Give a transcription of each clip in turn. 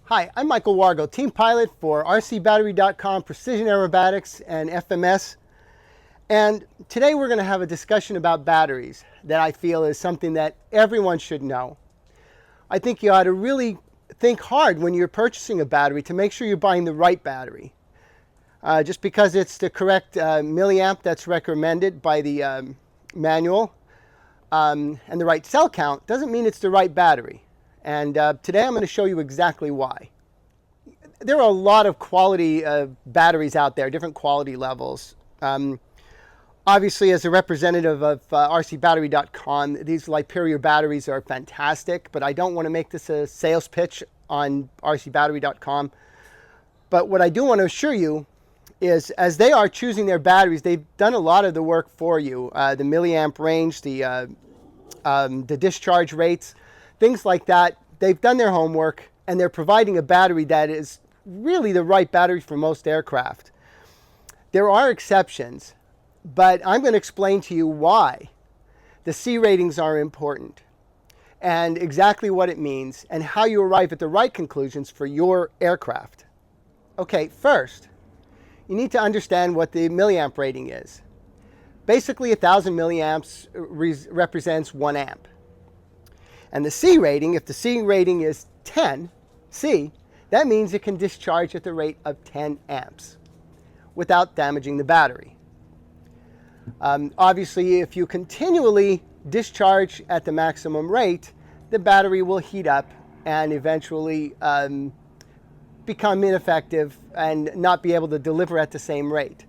Hi, I'm Michael Wargo, team pilot for rcbattery.com, Precision Aerobatics, and FMS. And today we're going to have a discussion about batteries that I feel is something that everyone should know. I think you ought to really think hard when you're purchasing a battery to make sure you're buying the right battery. Just because it's the correct milliamp that's recommended by the manual and the right cell count doesn't mean it's the right battery. And today I'm going to show you exactly why. There are a lot of quality batteries out there, different quality levels. Obviously, as a representative of rcbattery.com, these Liperior batteries are fantastic, but I don't want to make this a sales pitch on rcbattery.com. But what I do want to assure you is as they are choosing their batteries, they've done a lot of the work for you. The milliamp range, the discharge rates, things like that. They've done their homework and they're providing a battery that is really the right battery for most aircraft. There are exceptions, but I'm going to explain to you why the C ratings are important and exactly what it means and how you arrive at the right conclusions for your aircraft. Okay, first, you need to understand what the milliamp rating is. Basically, 1,000 milliamps represents 1 amp. And the C rating, if the C rating is 10 C, that means it can discharge at the rate of 10 amps without damaging the battery. Obviously, if you continually discharge at the maximum rate, the battery will heat up and eventually become ineffective and not be able to deliver at the same rate.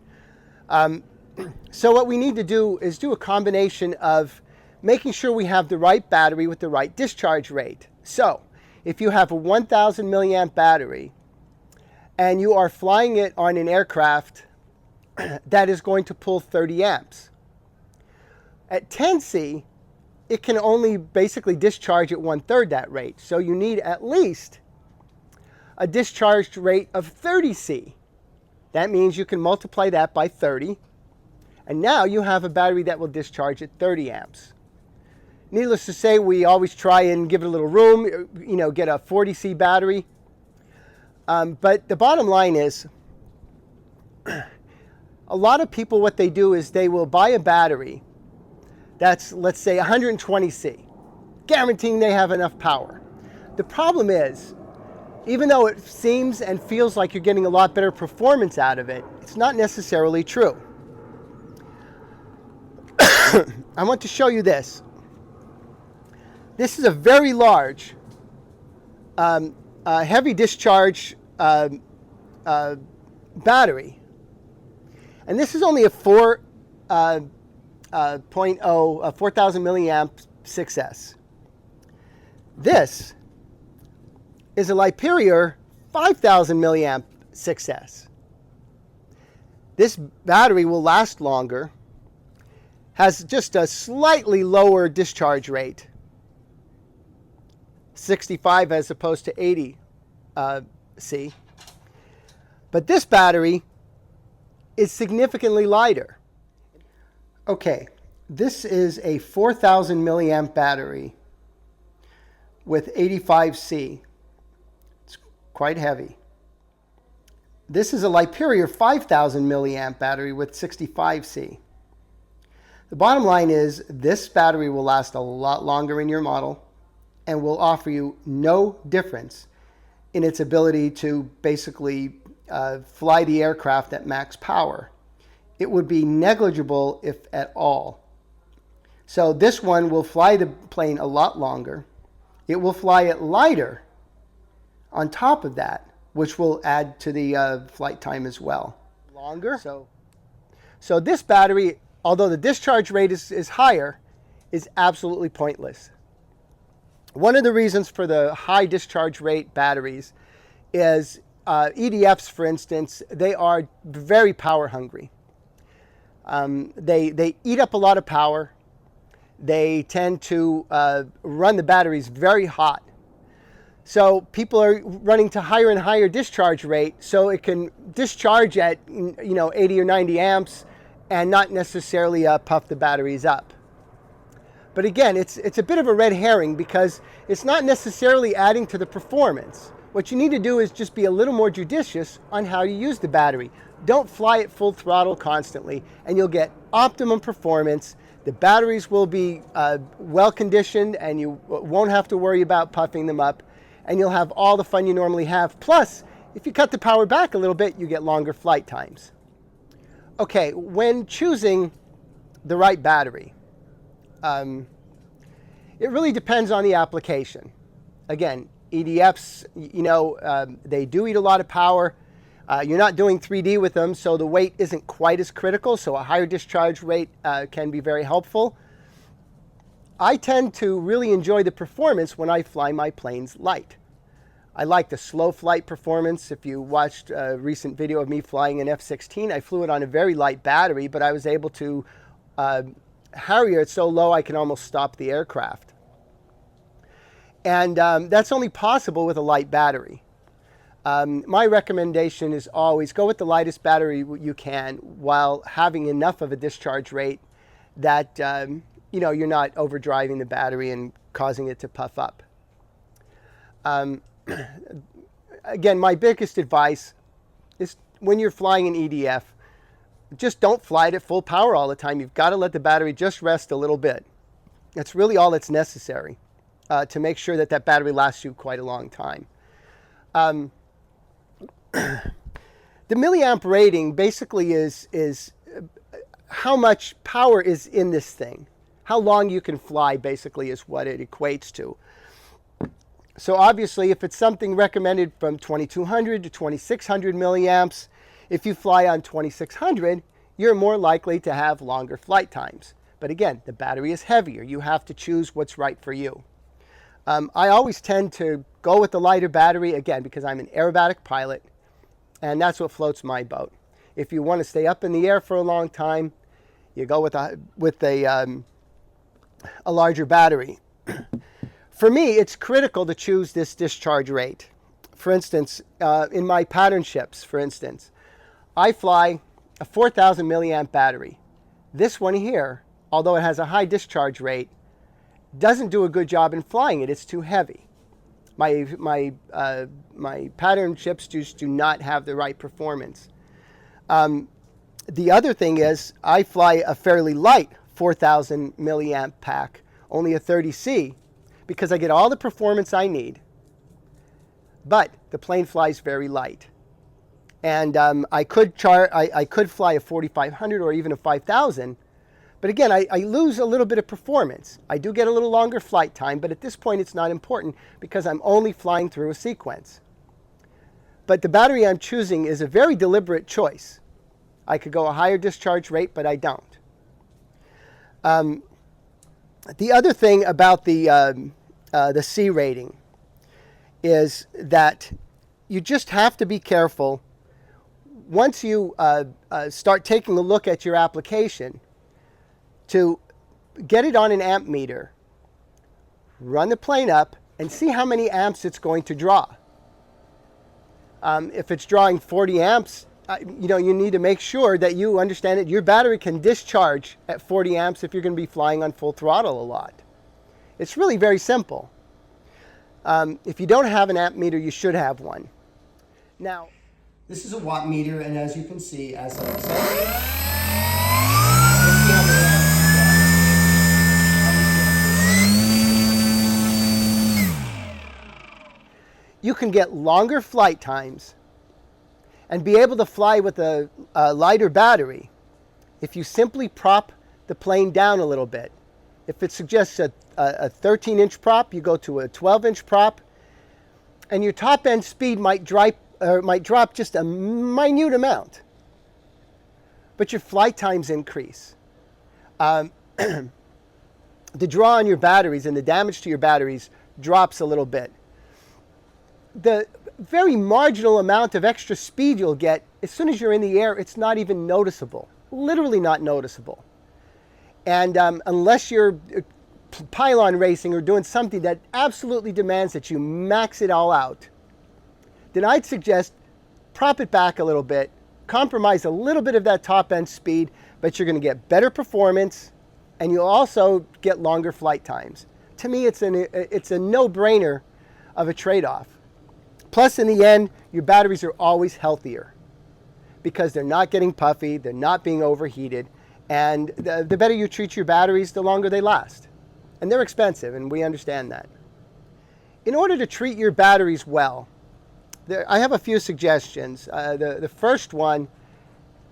So what we need to do is do a combination of making sure we have the right battery with the right discharge rate. So if you have a 1,000 milliamp battery and you are flying it on an aircraft that is going to pull 30 amps, at 10 C, it can only basically discharge at 1/3 that rate. So you need at least a discharge rate of 30 C. That means you can multiply that by 30, and now you have a battery that will discharge at 30 amps. Needless to say, we always try and give it a little room, get a 40 C battery. But the bottom line is, a lot of people, what they do is they will buy a battery that's, let's say, 120 C, guaranteeing they have enough power. The problem is, even though it seems and feels like you're getting a lot better performance out of it, it's not necessarily true. I want to show you this. This is a very large, heavy discharge battery. And this is only a 4,000 milliamp 6S. This is a Liperior 5,000 milliamp 6S. This battery will last longer, has just a slightly lower discharge rate, 65 as opposed to 80 C. But this battery is significantly lighter. Okay, this is a 4,000 milliamp battery with 85 C. It's quite heavy. This is a Liperior 5,000 milliamp battery with 65 C. The bottom line is this battery will last a lot longer in your model and will offer you no difference in its ability to basically fly the aircraft at max power. It would be negligible, if at all. So this one will fly the plane a lot longer. It will fly it lighter on top of that, which will add to the flight time as well. Longer. So this battery, although the discharge rate is higher, is absolutely pointless. One of the reasons for the high discharge rate batteries is EDFs, for instance, they are very power hungry. They eat up a lot of power. They tend to run the batteries very hot. So people are running to higher and higher discharge rate so it can discharge at 80 or 90 amps and not necessarily puff the batteries up. But again, it's a bit of a red herring because it's not necessarily adding to the performance. What you need to do is just be a little more judicious on how you use the battery. Don't fly at full throttle constantly, and you'll get optimum performance. The batteries will be well conditioned, and you won't have to worry about puffing them up, and you'll have all the fun you normally have. Plus, if you cut the power back a little bit, you get longer flight times. Okay, when choosing the right battery, it really depends on the application. Again, EDFs, they do eat a lot of power. You're not doing 3D with them, so the weight isn't quite as critical, so a higher discharge rate can be very helpful. I tend to really enjoy the performance when I fly my planes light. I like the slow flight performance. If you watched a recent video of me flying an F-16, I flew it on a very light battery, but I was able to Harrier it so low I can almost stop the aircraft. And that's only possible with a light battery. My recommendation is always go with the lightest battery you can while having enough of a discharge rate that you're not overdriving the battery and causing it to puff up. Again, my biggest advice is when you're flying an EDF, just don't fly it at full power all the time. You've got to let the battery just rest a little bit. That's really all that's necessary to make sure that that battery lasts you quite a long time. The milliamp rating basically is how much power is in this thing. How long you can fly basically is what it equates to. So obviously, if it's something recommended from 2200 to 2600 milliamps, if you fly on 2600, you're more likely to have longer flight times. But again, the battery is heavier. You have to choose what's right for you. I always tend to go with the lighter battery, again, because I'm an aerobatic pilot, and that's what floats my boat. If you want to stay up in the air for a long time, you go with a larger battery. For me, it's critical to choose this discharge rate. For instance, in my pattern ships, for instance, I fly a 4,000 milliamp battery. This one here, although it has a high discharge rate, doesn't do a good job in flying it. It's too heavy. My pattern ships just do not have the right performance. The other thing is I fly a fairly light 4,000 milliamp pack, only a 30C, because I get all the performance I need, but the plane flies very light. And I could fly a 4,500 or even a 5,000, but again, I lose a little bit of performance. I do get a little longer flight time, but at this point it's not important because I'm only flying through a sequence. But the battery I'm choosing is a very deliberate choice. I could go a higher discharge rate, but I don't. The other thing about the C rating is that you just have to be careful. Once you start taking a look at your application, to get it on an amp meter, run the plane up, and see how many amps it's going to draw. If it's drawing 40 amps, you need to make sure that you understand that your battery can discharge at 40 amps if you're going to be flying on full throttle a lot. It's really very simple. If you don't have an amp meter, you should have one. Now, this is a watt meter, and as you can see, as I accelerate, you can get longer flight times and be able to fly with a lighter battery if you simply prop the plane down a little bit. If it suggests a 13-inch prop, you go to a 12-inch prop, and your top end speed might drop just a minute amount, but your flight times increase. The draw on your batteries and the damage to your batteries drops a little bit. The very marginal amount of extra speed you'll get, as soon as you're in the air, it's not even noticeable, literally not noticeable. And unless you're pylon racing or doing something that absolutely demands that you max it all out, then I'd suggest prop it back a little bit, compromise a little bit of that top end speed, but you're going to get better performance, and you'll also get longer flight times. To me, it's a no-brainer of a trade-off. Plus, in the end, your batteries are always healthier because they're not getting puffy, they're not being overheated, and the better you treat your batteries, the longer they last. And they're expensive, and we understand that. In order to treat your batteries well, I have a few suggestions. The first one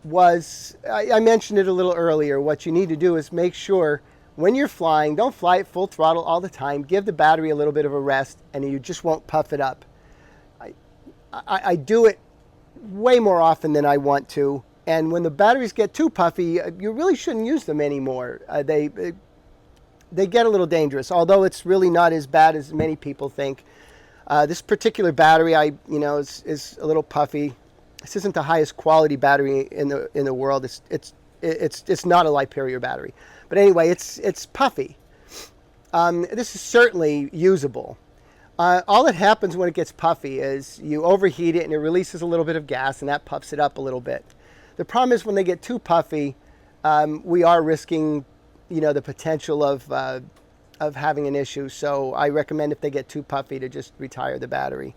was, I mentioned it a little earlier. What you need to do is make sure when you're flying, don't fly at full throttle all the time. Give the battery a little bit of a rest, and you just won't puff it up. I do it way more often than I want to, and when the batteries get too puffy, you really shouldn't use them anymore. They get a little dangerous, although it's really not as bad as many people think. This particular battery, is a little puffy. This isn't the highest quality battery in the world. It's not a Liperior battery, but anyway, it's puffy. This is certainly usable. All that happens when it gets puffy is you overheat it and it releases a little bit of gas, and that puffs it up a little bit. The problem is when they get too puffy, we are risking, the potential of having an issue. So I recommend if they get too puffy to just retire the battery.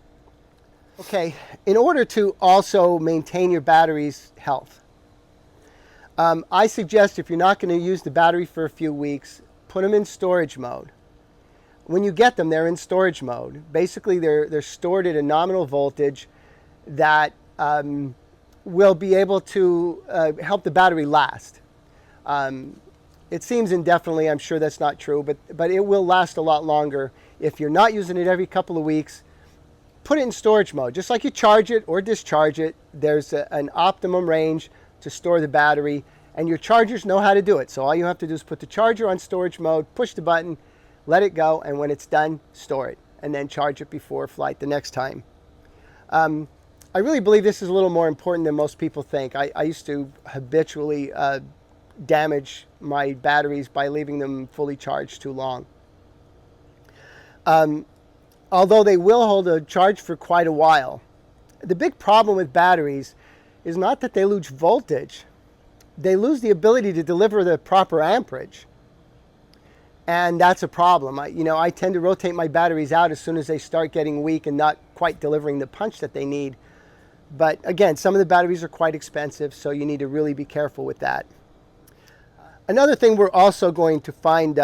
Okay, in order to also maintain your battery's health, I suggest if you're not going to use the battery for a few weeks, put them in storage mode. When you get them, they're in storage mode. Basically, they're stored at a nominal voltage that will be able to help the battery last. It seems indefinitely. I'm sure that's not true, but it will last a lot longer. If you're not using it every couple of weeks, put it in storage mode. Just like you charge it or discharge it, there's an optimum range to store the battery, and your chargers know how to do it. So all you have to do is put the charger on storage mode, push the button, let it go, and when it's done, store it, and then charge it before flight the next time. I really believe this is a little more important than most people think. I used to habitually damage my batteries by leaving them fully charged too long. Although they will hold a charge for quite a while, the big problem with batteries is not that they lose voltage. They lose the ability to deliver the proper amperage. And that's a problem. I tend to rotate my batteries out as soon as they start getting weak and not quite delivering the punch that they need. But again, some of the batteries are quite expensive, so you need to really be careful with that. Another thing we're also going to find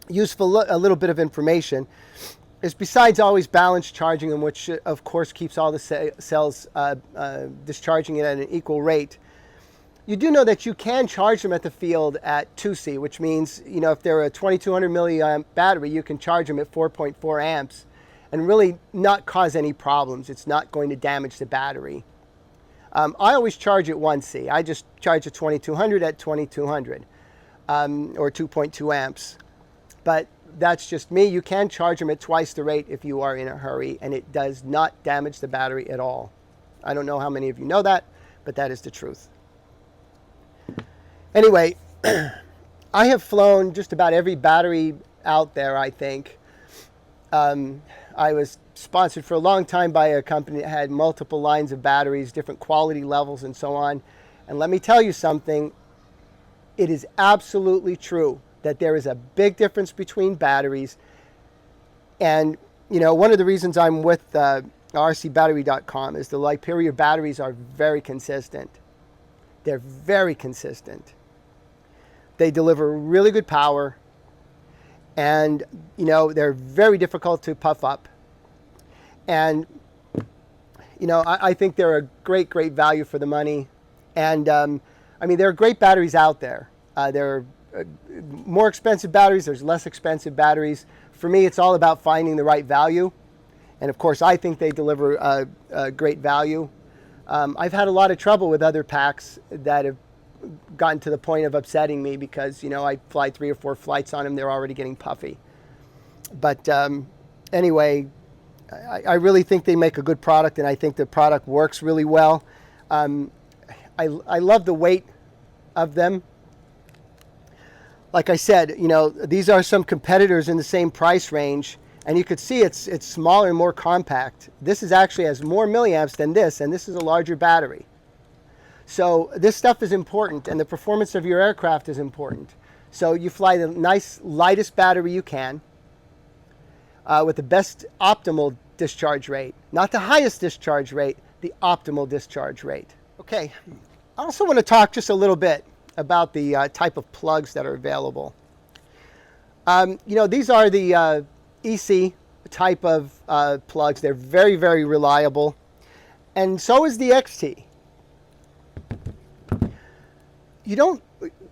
useful, a little bit of information, is besides always balance charging them, which of course keeps all the cells discharging it at an equal rate, you do know that you can charge them at the field at 2C, which means, if they're a 2200 milliamp battery, you can charge them at 4.4 amps and really not cause any problems. It's not going to damage the battery. I always charge at 1C. I just charge a 2200 at 2200 or 2.2 amps. But that's just me. You can charge them at twice the rate if you are in a hurry, and it does not damage the battery at all. I don't know how many of you know that, but that is the truth. Anyway, I have flown just about every battery out there, I think. I was sponsored for a long time by a company that had multiple lines of batteries, different quality levels, and so on. And let me tell you something. It is absolutely true that there is a big difference between batteries. And, one of the reasons I'm with rcbattery.com is the Liperior batteries are very consistent. They're very consistent. They deliver really good power, and they're very difficult to puff up. And I think they're a great value for the money. And there are great batteries out there. There are more expensive batteries. There's less expensive batteries. For me, it's all about finding the right value. And of course, I think they deliver a great value. I've had a lot of trouble with other packs that have gotten to the point of upsetting me because, I fly 3 or 4 flights on them. They're already getting puffy. But anyway, I really think they make a good product, and I think the product works really well. I love the weight of them. Like I said, these are some competitors in the same price range, and you could see it's smaller and more compact. This actually has more milliamps than this, and this is a larger battery. So this stuff is important, and the performance of your aircraft is important. So you fly the nice, lightest battery you can with the best optimal discharge rate, not the highest discharge rate, the optimal discharge rate. Okay, I also want to talk just a little bit about the type of plugs that are available. These are the EC type of plugs. They're very, very reliable. And so is the XT. You're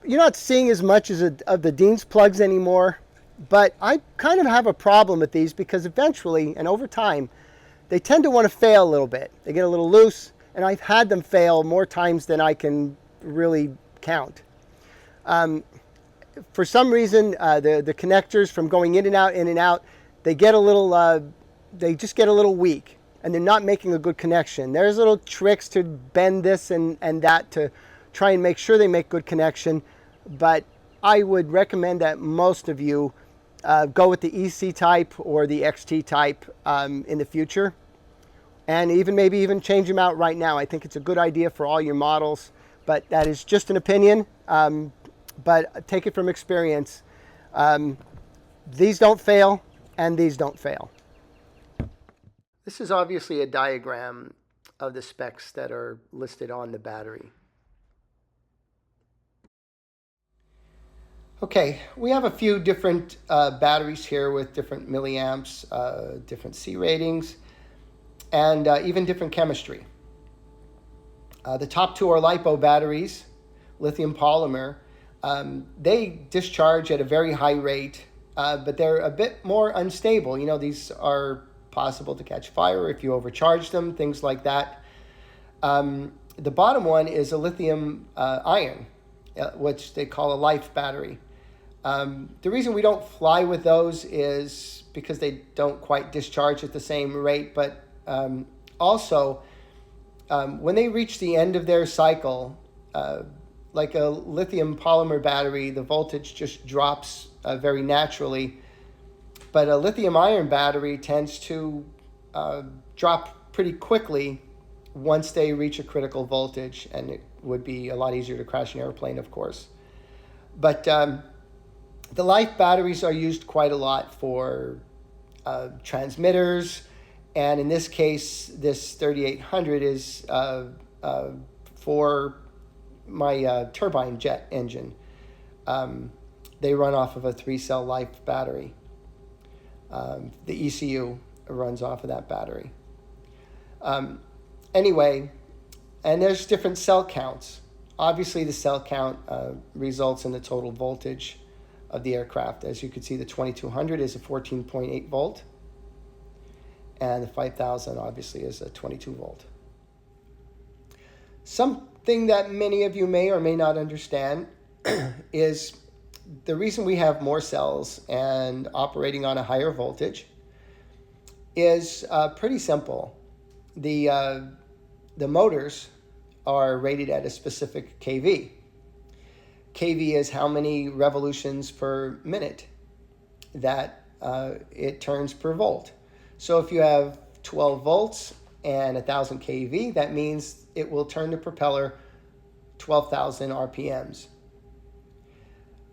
not seeing as much as of the Dean's plugs anymore, but I kind of have a problem with these because eventually and over time, they tend to want to fail a little bit. They get a little loose, and I've had them fail more times than I can really count. For some reason, the connectors from going in and out, they get a little, they just get a little weak, and they're not making a good connection. There's little tricks to bend this and that to try and make sure they make good connection, but I would recommend that most of you go with the EC type or the XT type in the future, and maybe even change them out right now. I think it's a good idea for all your models, but that is just an opinion. But take it from experience. These don't fail, and these don't fail. This is obviously a diagram of the specs that are listed on the battery. Okay, we have a few different batteries here with different milliamps, different C ratings, and even different chemistry. The top two are LiPo batteries, lithium polymer. They discharge at a very high rate, but they're a bit more unstable. These are possible to catch fire if you overcharge them, things like that. The bottom one is a lithium ion, which they call a life battery. The reason we don't fly with those is because they don't quite discharge at the same rate, but also when they reach the end of their cycle, like a lithium polymer battery, the voltage just drops very naturally. But a lithium ion battery tends to drop pretty quickly once they reach a critical voltage, and it would be a lot easier to crash an airplane, of course. But the life batteries are used quite a lot for transmitters, and in this case, this 3800 is for my turbine jet engine. They run off of a 3-cell life battery. The ECU runs off of that battery. Anyway, and there's different cell counts. Obviously, the cell count results in the total voltage of the aircraft. As you can see, the 2200 is a 14.8 volt, and the 5000 obviously is a 22 volt. Something that many of you may or may not understand is the reason we have more cells and operating on a higher voltage is pretty simple. The motors are rated at a specific kV. kV is how many revolutions per minute that it turns per volt. So if you have 12 volts and 1000 kV, that means it will turn the propeller 12,000 RPMs.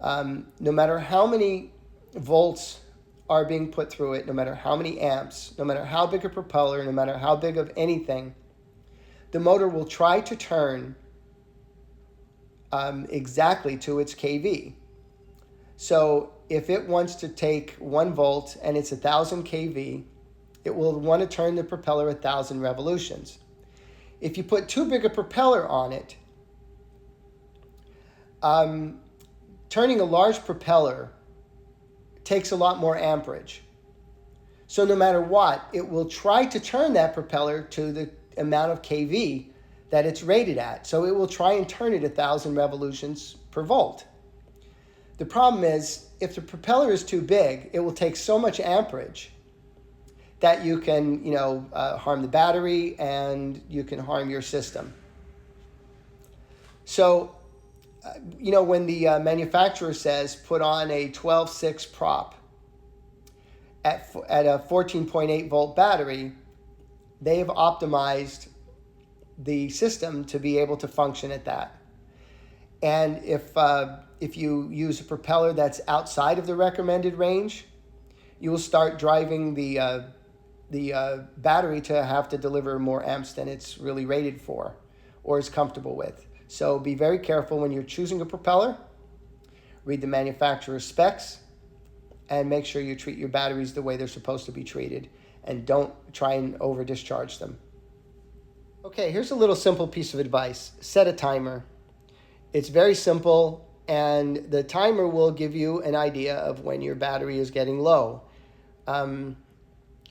No matter how many volts are being put through it, no matter how many amps, no matter how big a propeller, no matter how big of anything, the motor will try to turn exactly to its kV. So if it wants to take 1 volt and it's 1000 kV, it will want to turn the propeller 1000 revolutions. If you put too big a propeller on it, turning a large propeller takes a lot more amperage. So no matter what, it will try to turn that propeller to the amount of kV that it's rated at. So it will try and turn it 1000 revolutions per volt. The problem is, if the propeller is too big, it will take so much amperage that you can, harm the battery and you can harm your system. So, when the manufacturer says put on a 12.6 prop at a 14.8 volt battery, they have optimized the system to be able to function at that. And if you use a propeller that's outside of the recommended range, you will start driving the battery to have to deliver more amps than it's really rated for or is comfortable with. So be very careful when you're choosing a propeller. Read the manufacturer's specs and make sure you treat your batteries the way they're supposed to be treated, and don't try and over discharge them. Okay, here's a little simple piece of advice. Set a timer. It's very simple, and the timer will give you an idea of when your battery is getting low.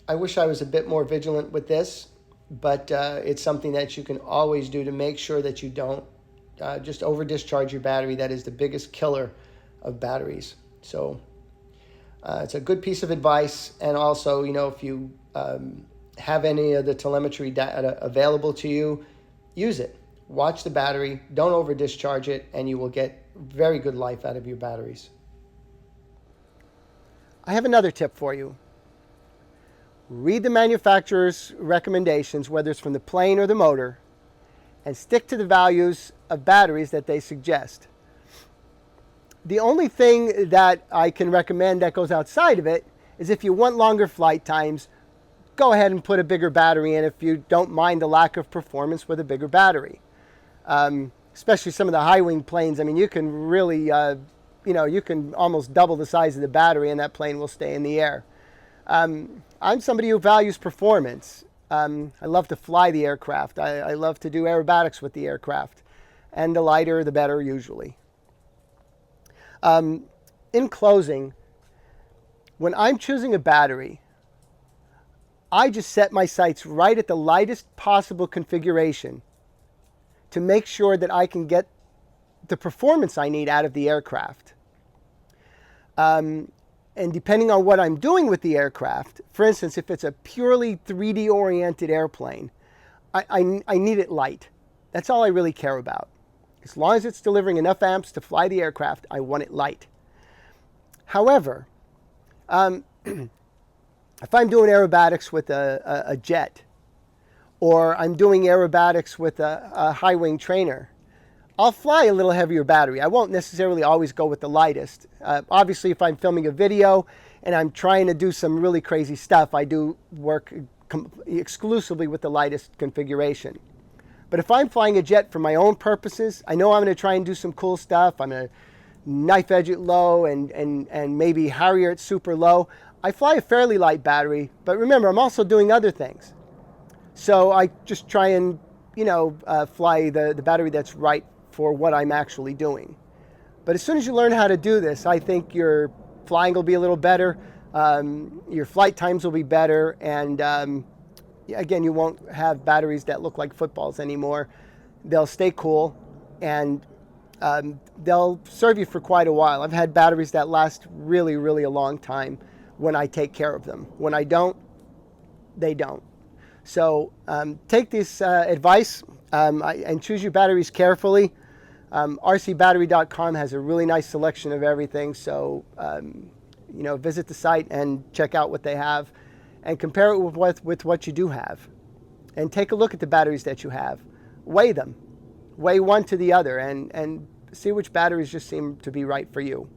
I wish I was a bit more vigilant with this, but it's something that you can always do to make sure that you don't just over discharge your battery. That is the biggest killer of batteries. So it's a good piece of advice. And also, if you have any of the telemetry data available to you, use it. Watch the battery, don't over discharge it, and you will get very good life out of your batteries. I have another tip for you. Read the manufacturer's recommendations, whether it's from the plane or the motor, and stick to the values of batteries that they suggest. The only thing that I can recommend that goes outside of it is if you want longer flight times, go ahead and put a bigger battery in if you don't mind the lack of performance with a bigger battery. Especially some of the high-wing planes. I mean, you can really, you can almost double the size of the battery and that plane will stay in the air. I'm somebody who values performance. I love to fly the aircraft. I love to do aerobatics with the aircraft. And the lighter, the better, usually. In closing, when I'm choosing a battery, I just set my sights right at the lightest possible configuration to make sure that I can get the performance I need out of the aircraft. And depending on what I'm doing with the aircraft, for instance, if it's a purely 3D oriented airplane, I need it light. That's all I really care about. As long as it's delivering enough amps to fly the aircraft, I want it light. However, if I'm doing aerobatics with a jet, or I'm doing aerobatics with a high-wing trainer, I'll fly a little heavier battery. I won't necessarily always go with the lightest. Obviously, if I'm filming a video and I'm trying to do some really crazy stuff, I do work exclusively with the lightest configuration. But if I'm flying a jet for my own purposes, I know I'm going to try and do some cool stuff. I'm going to knife edge it low and maybe Harrier it super low. I fly a fairly light battery, but remember, I'm also doing other things. So I just try and, fly the battery that's right for what I'm actually doing. But as soon as you learn how to do this, I think your flying will be a little better, your flight times will be better, and again, you won't have batteries that look like footballs anymore. They'll stay cool, and they'll serve you for quite a while. I've had batteries that last really, really a long time when I take care of them. When I don't, they don't. So take this advice and choose your batteries carefully. rcbattery.com has a really nice selection of everything. So, visit the site and check out what they have and compare it with what you do have. And take a look at the batteries that you have. Weigh them. Weigh one to the other and see which batteries just seem to be right for you.